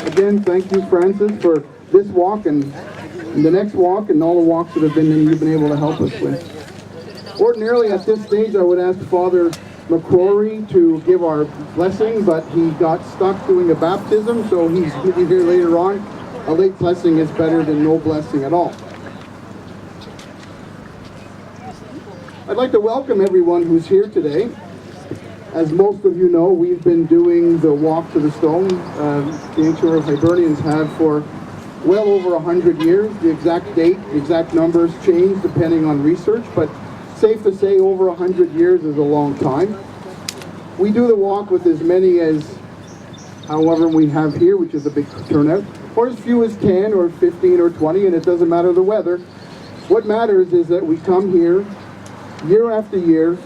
Again, thank you, Francis, for this walk and the next walk and all the walks that you've been able to help us with. Ordinarily, at this stage, I would ask Father McCrory to give our blessing, but he got stuck doing a baptism, so he's going to be here later on. A late blessing is better than no blessing at all. I'd like to welcome everyone who's here today. As most of you know, we've been doing the Walk to the Stone. The Ancient World Hibernians have for well over 100 years. The exact date, the exact numbers change depending on research, but safe to say over 100 years is a long time. We do the walk with as many as however we have here, which is a big turnout, or as few as 10 or 15 or 20, and it doesn't matter the weather. What matters is that we come here year after year,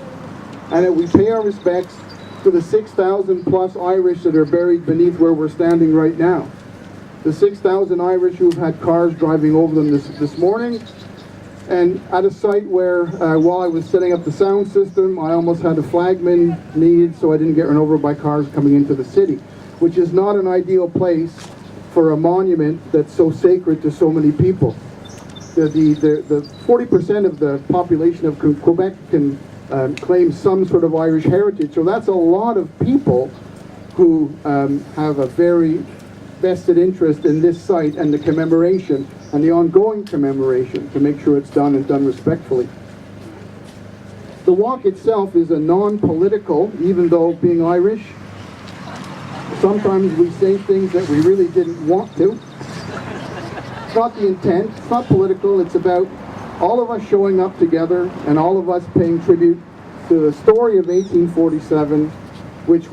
and that we pay our respects to the 6,000 plus Irish that are buried beneath where we're standing right now. The 6,000 Irish who've had cars driving over them this morning, and at a site where, while I was setting up the sound system, I almost had a flagman needed so I didn't get run over by cars coming into the city, which is not an ideal place for a monument that's so sacred to so many people. The 40% of the population of Quebec can claim some sort of Irish heritage, so that's a lot of people who have a very vested interest in this site and the commemoration and the ongoing commemoration to make sure it's done and done respectfully. The walk itself is a non-political, even though being Irish, sometimes we say things that we really didn't want to. It's not the intent, it's not political, it's about all of us showing up together and all of us paying tribute to the story of 1847, which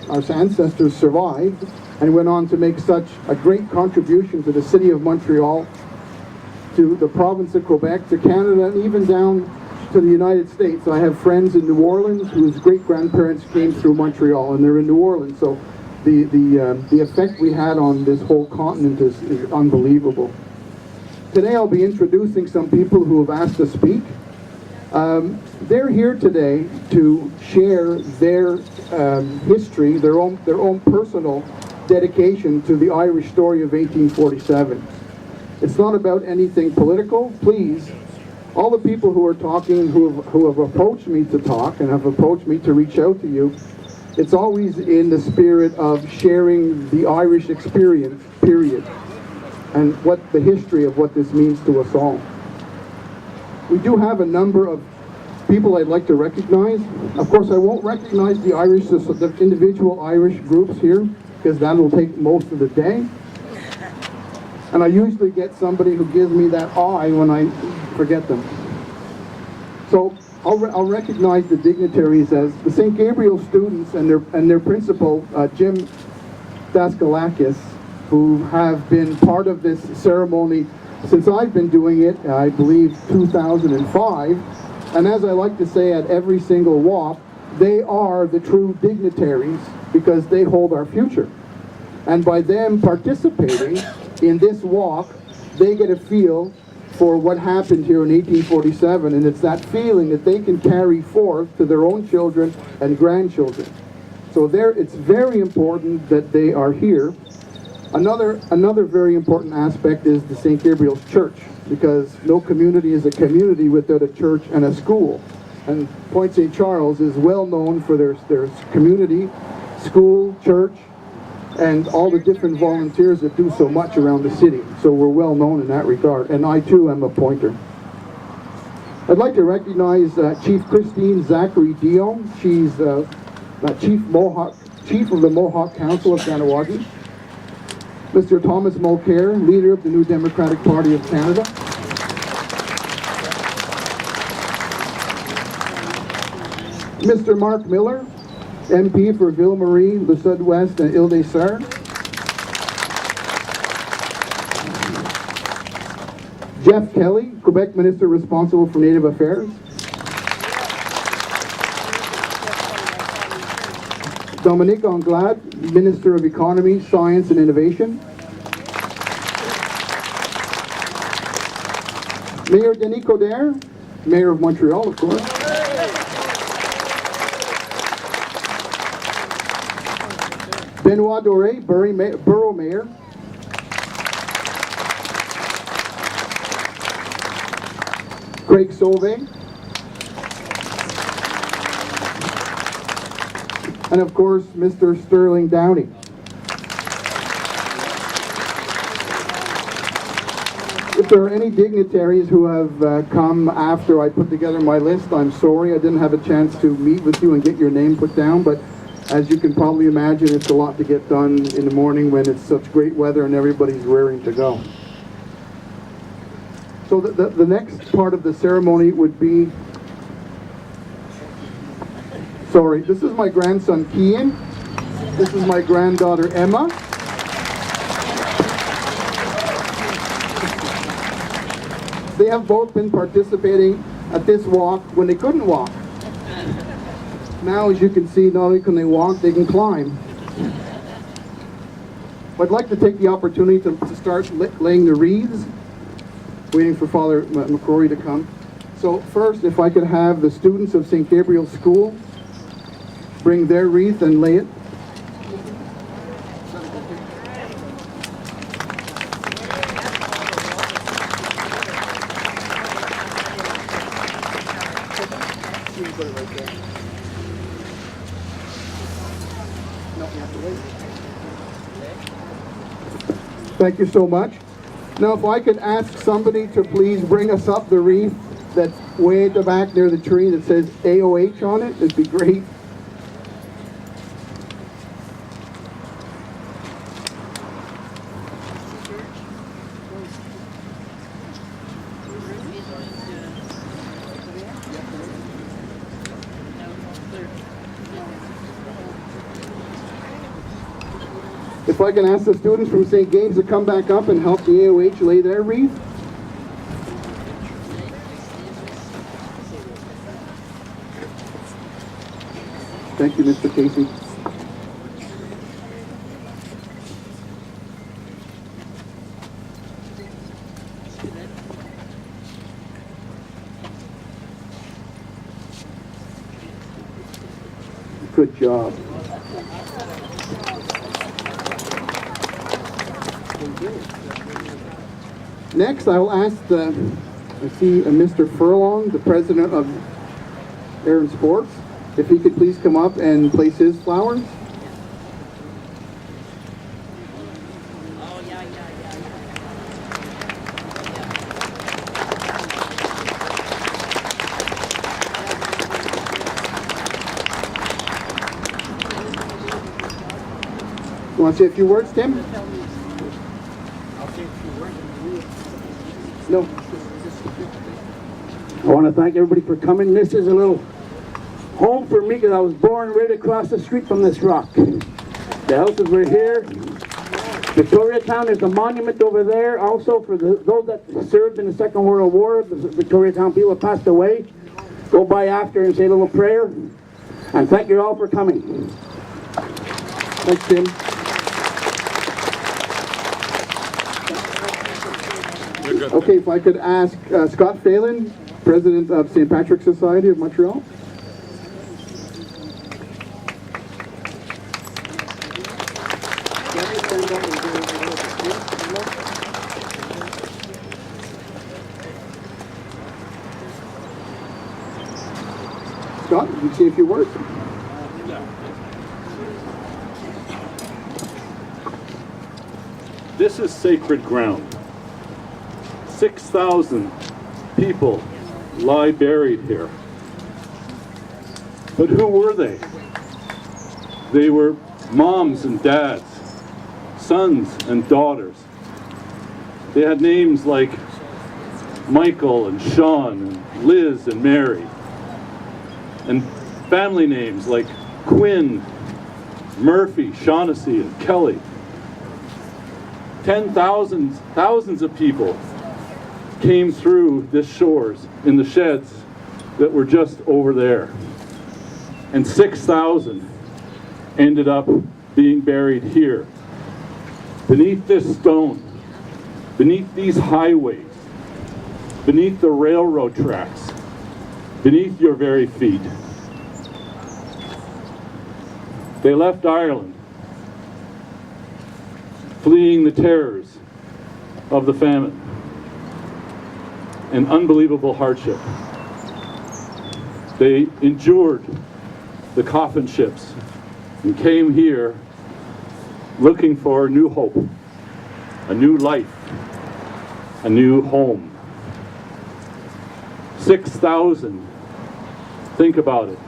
our ancestors survived and went on to make such a great contribution to the city of Montreal, to the province of Quebec, to Canada, and even down to the United States. I have friends in New Orleans whose great-grandparents came through Montreal, and they're in New Orleans. So the effect we had on this whole continent is unbelievable. Today I'll be introducing some people who have asked to speak. They're here today to share their history, their own personal dedication to the Irish story of 1847. It's not about anything political. Please, all the people who are talking, who have approached me to talk and have approached me to reach out to you, it's always in the spirit of sharing the Irish experience, period, and what the history of what this means to us all. We do have a number of people I'd like to recognize. Of course, I won't recognize the individual Irish groups here, because that will take most of the day. And I usually get somebody who gives me that eye when I forget them. So I'll recognize the dignitaries as the St. Gabriel students and their principal, Jim Daskalakis, who have been part of this ceremony since I've been doing it, I believe, 2005. And as I like to say at every single walk, they are the true dignitaries because they hold our future. And by them participating in this walk, they get a feel for what happened here in 1847, and it's that feeling that they can carry forth to their own children and grandchildren. So it's very important that they are here. Another very important aspect is the St. Gabriel's Church, because no community is a community without a church and a school. And Point St. Charles is well known for their community, school, church, and all the different volunteers that do so much around the city. So we're well known in that regard, and I too am a pointer. I'd like to recognize Chief Christine Zachary Dion. She's Chief of the Mohawk Council of Kahnawake. Mr. Thomas Mulcair, leader of the New Democratic Party of Canada. Mr. Mark Miller, MP for Ville-Marie, Le Sud-Ouest, and Ile-des-Serres. Jeff Kelly, Quebec Minister responsible for Native Affairs. Dominique Anglade, Minister of Economy, Science and Innovation. Mayor Denis Coderre, Mayor of Montreal, of course. Benoit Doré, Borough Mayor. Craig Sauvé. And of course, Mr. Sterling Downey. If there are any dignitaries who have come after I put together my list, I'm sorry I didn't have a chance to meet with you and get your name put down, but as you can probably imagine, it's a lot to get done in the morning when it's such great weather and everybody's raring to go. So the next part of the ceremony would be, sorry, this is my grandson Kian, this is my granddaughter Emma. They have both been participating at this walk when they couldn't walk. Now, as you can see, not only can they walk, they can climb. I'd like to take the opportunity to start laying the wreaths, waiting for Father McCrory to come. So first, if I could have the students of St. Gabriel's School bring their wreath and lay it. Thank you so much. Now, if I could ask somebody to please bring us up the wreath that's way at the back near the tree that says AOH on it, it'd be great. If I can ask the students from St. Gabe's to come back up and help the AOH lay their wreath. Thank you, Mr. Casey. Good job. Next, I will ask I see Mr. Furlong, the president of Aaron Sports, if he could please come up and place his flowers. You want to say a few words, Tim? No. I want to thank everybody for coming. This is a little home for me because I was born right across the street from this rock. The houses were here. Victoria Town, there's a monument over there. Also for those that served in the Second World War, the Victoria Town people passed away. Go by after and say a little prayer. And thank you all for coming. Thanks, Tim. Okay, if I could ask Scott Phelan, President of St. Patrick's Society of Montreal. Scott, would you say a few words? This is sacred ground. 6,000 people lie buried here. But who were they? They were moms and dads, sons and daughters. They had names like Michael and Sean and Liz and Mary. And family names like Quinn, Murphy, Shaughnessy, and Kelly. Thousands of people came through this shores in the sheds that were just over there. And 6,000 ended up being buried here, beneath this stone, beneath these highways, beneath the railroad tracks, beneath your very feet. They left Ireland fleeing the terrors of the famine and unbelievable hardship. They endured the coffin ships and came here looking for a new hope, a new life, a new home. 6,000, think about it.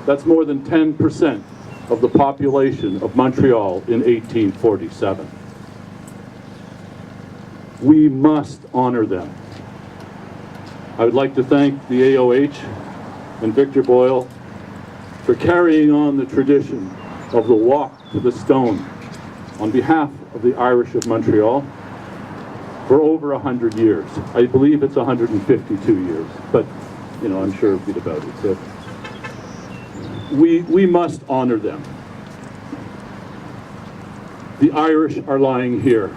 That's more than 10% of the population of Montreal in 1847. We must honor them. I would like to thank the AOH and Victor Boyle for carrying on the tradition of the Walk to the Stone on behalf of the Irish of Montreal for over 100 years. I believe it's 152 years, but you know, I'm sure a bit about it. So we must honor them. The Irish are lying here.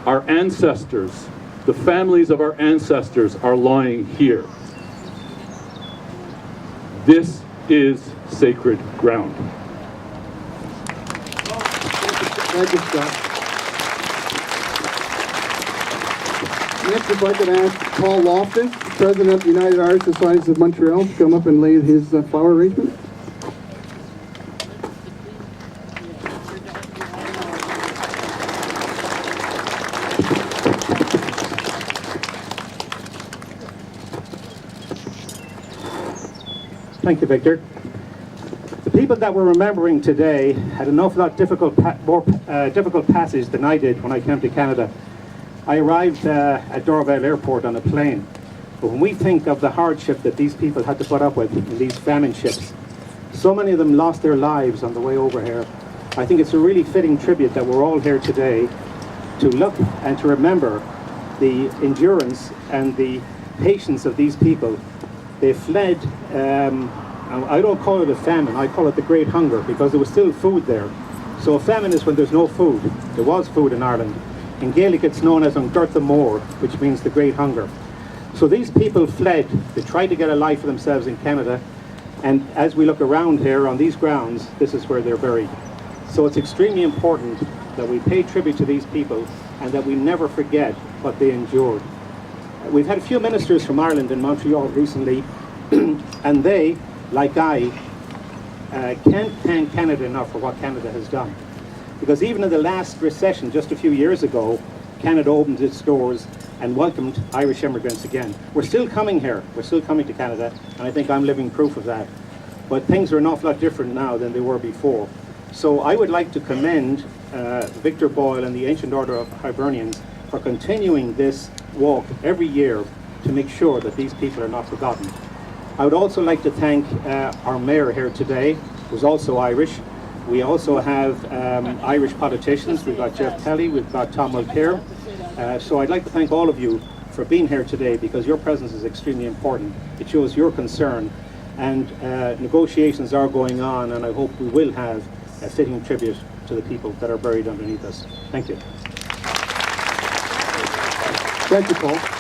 Our ancestors, the families of our ancestors are lying here. This is sacred ground. Thank you, Scott. Next, if I could ask Paul Loftus, President of the United Irish Societies of Montreal, to come up and lay his flower arrangement. Thank you, Victor. The people that we're remembering today had an awful lot difficult passage than I did when I came to Canada. I arrived at Dorval Airport on a plane, but when we think of the hardship that these people had to put up with in these famine ships, so many of them lost their lives on the way over here. I think it's a really fitting tribute that we're all here today to look and to remember the endurance and the patience of these people. They fled, I don't call it a famine, I call it the Great Hunger, because there was still food there. So a famine is when there's no food. There was food in Ireland. In Gaelic it's known as An Gorta Mór, which means the Great Hunger. So these people fled, they tried to get a life for themselves in Canada, and as we look around here on these grounds, this is where they're buried. So it's extremely important that we pay tribute to these people and that we never forget what they endured. We've had a few ministers from Ireland in Montreal recently, and they, like I, can't thank Canada enough for what Canada has done. Because even in the last recession, just a few years ago, Canada opened its doors and welcomed Irish immigrants again. We're still coming here, we're still coming to Canada, and I think I'm living proof of that. But things are an awful lot different now than they were before. So I would like to commend Victor Boyle and the Ancient Order of Hibernians for continuing this walk every year to make sure that these people are not forgotten. I would also like to thank our mayor here today, who's also Irish. We also have Irish politicians. We've got Jeff Kelly, we've got Tom Mulcair. So I'd like to thank all of you for being here today, because your presence is extremely important. It shows your concern, and negotiations are going on, and I hope we will have a fitting tribute to the people that are buried underneath us. Thank you. Thank you, Paul.